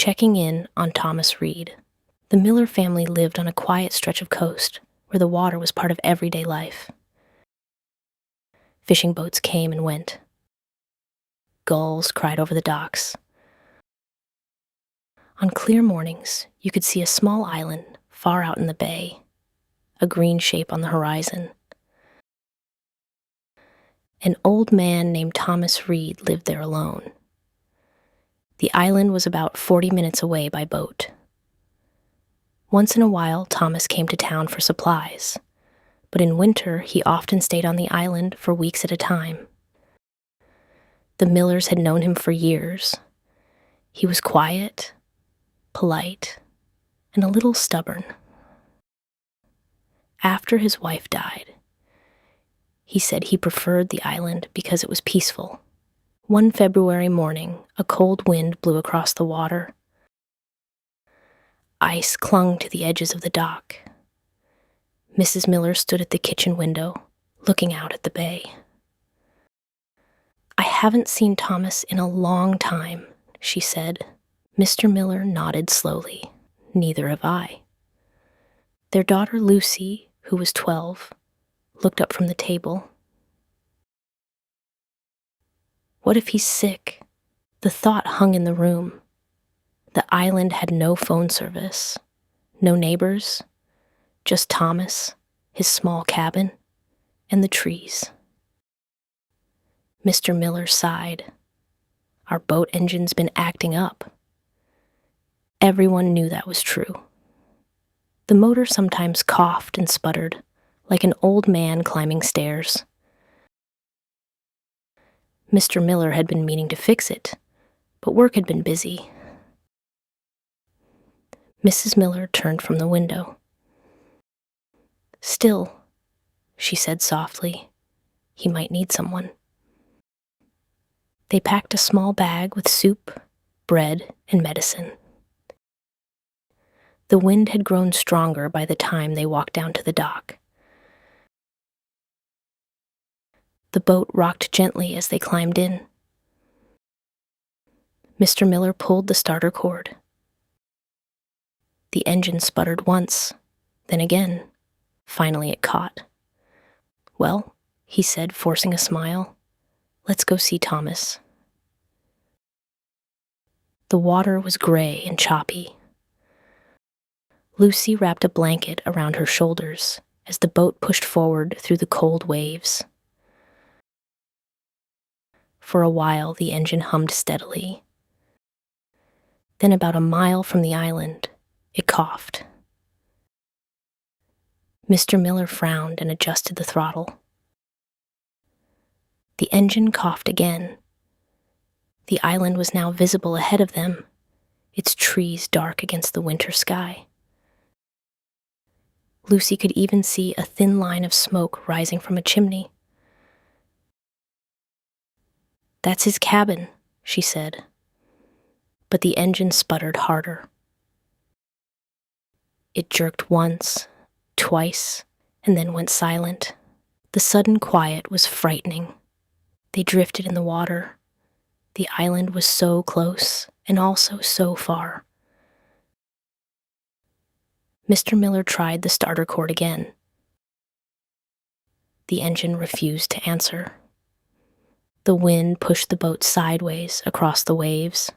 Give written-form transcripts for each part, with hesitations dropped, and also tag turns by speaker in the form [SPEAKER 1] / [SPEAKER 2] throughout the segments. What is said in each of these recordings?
[SPEAKER 1] checking in on Thomas Reed. The Miller family lived on a quiet stretch of coast where the water was part of everyday life. Fishing boats came and went. Gulls cried over the docks. On clear mornings, you could see a small island far out in the bay, a green shape on the horizon. An old man named Thomas Reed lived there alone. The island was about 40 minutes away by boat. Once in a while, Thomas came to town for supplies, but in winter, he often stayed on the island for weeks at a time. The Millers had known him for years. He was quiet, polite, and a little stubborn. After his wife died, he said he preferred the island because it was peaceful. One February morning, a cold wind blew across the water. Ice clung to the edges of the dock. Mrs. Miller stood at the kitchen window, looking out at the bay. "I haven't seen Thomas in a long time," she said. Mr. Miller nodded slowly. "Neither have I." Their daughter Lucy, who was 12, looked up from the table. What if he's sick? The thought hung in the room. The island had no phone service, no neighbors, just Thomas, his small cabin, and the trees. Mr. Miller sighed. Our boat engine's been acting up. Everyone knew that was true. The motor sometimes coughed and sputtered, like an old man climbing stairs. Mr. Miller had been meaning to fix it, but work had been busy. Mrs. Miller turned from the window. "Still," she said softly, "he might need someone." They packed a small bag with soup, bread, and medicine. The wind had grown stronger by the time they walked down to the dock. The boat rocked gently as they climbed in. Mr. Miller pulled the starter cord. The engine sputtered once, then again. Finally it caught. "Well," he said, forcing a smile, "let's go see Thomas." The water was gray and choppy. Lucy wrapped a blanket around her shoulders as the boat pushed forward through the cold waves. For a while, the engine hummed steadily. Then about a mile from the island, it coughed. Mr. Miller frowned and adjusted the throttle. The engine coughed again. The island was now visible ahead of them, its trees dark against the winter sky. Lucy could even see a thin line of smoke rising from a chimney. "That's his cabin," she said. But the engine sputtered harder. It jerked once, twice, and then went silent. The sudden quiet was frightening. They drifted in the water. The island was so close and also so far. Mr. Miller tried the starter cord again. The engine refused to answer. The wind pushed the boat sideways across the waves.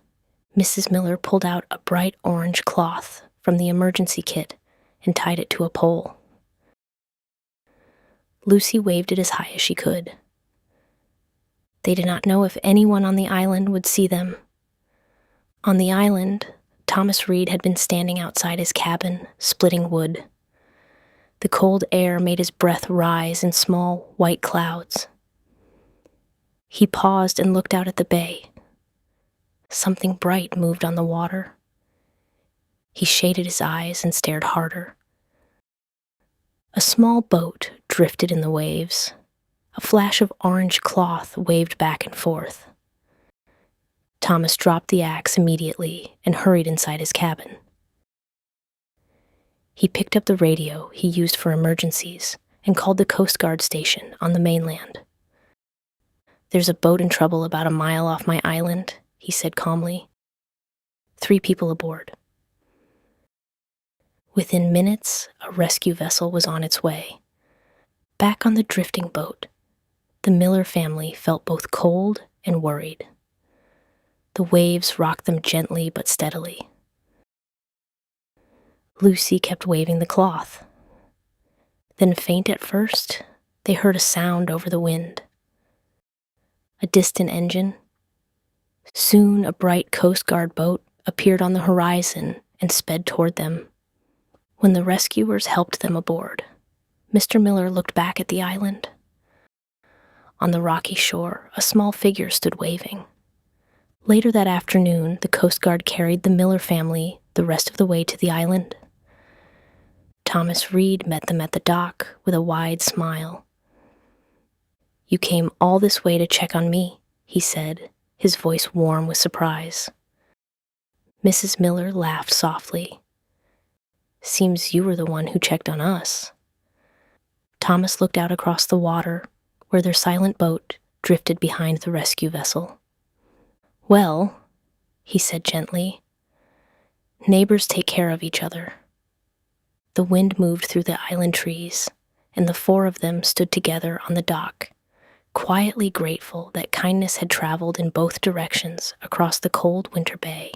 [SPEAKER 1] Mrs. Miller pulled out a bright orange cloth from the emergency kit and tied it to a pole. Lucy waved it as high as she could. They did not know if anyone on the island would see them. On the island, Thomas Reed had been standing outside his cabin, splitting wood. The cold air made his breath rise in small, white clouds. He paused and looked out at the bay. Something bright moved on the water. He shaded his eyes and stared harder. A small boat drifted in the waves. A flash of orange cloth waved back and forth. Thomas dropped the axe immediately and hurried inside his cabin. He picked up the radio he used for emergencies and called the Coast Guard station on the mainland. "There's a boat in trouble about a mile off my island," he said calmly. 3 people aboard. Within minutes, a rescue vessel was on its way. Back on the drifting boat, the Miller family felt both cold and worried. The waves rocked them gently but steadily. Lucy kept waving the cloth. Then, faint at first, they heard a sound over the wind. A distant engine. Soon, a bright Coast Guard boat appeared on the horizon and sped toward them. When the rescuers helped them aboard, Mr. Miller looked back at the island. On the rocky shore, a small figure stood waving. Later that afternoon, the Coast Guard carried the Miller family the rest of the way to the island. Thomas Reed met them at the dock with a wide smile. "You came all this way to check on me," he said, his voice warm with surprise. Mrs. Miller laughed softly. "Seems you were the one who checked on us." Thomas looked out across the water, where their silent boat drifted behind the rescue vessel. "Well," he said gently, "neighbors take care of each other." The wind moved through the island trees, and the 4 of them stood together on the dock, quietly grateful that kindness had traveled in both directions across the cold winter bay.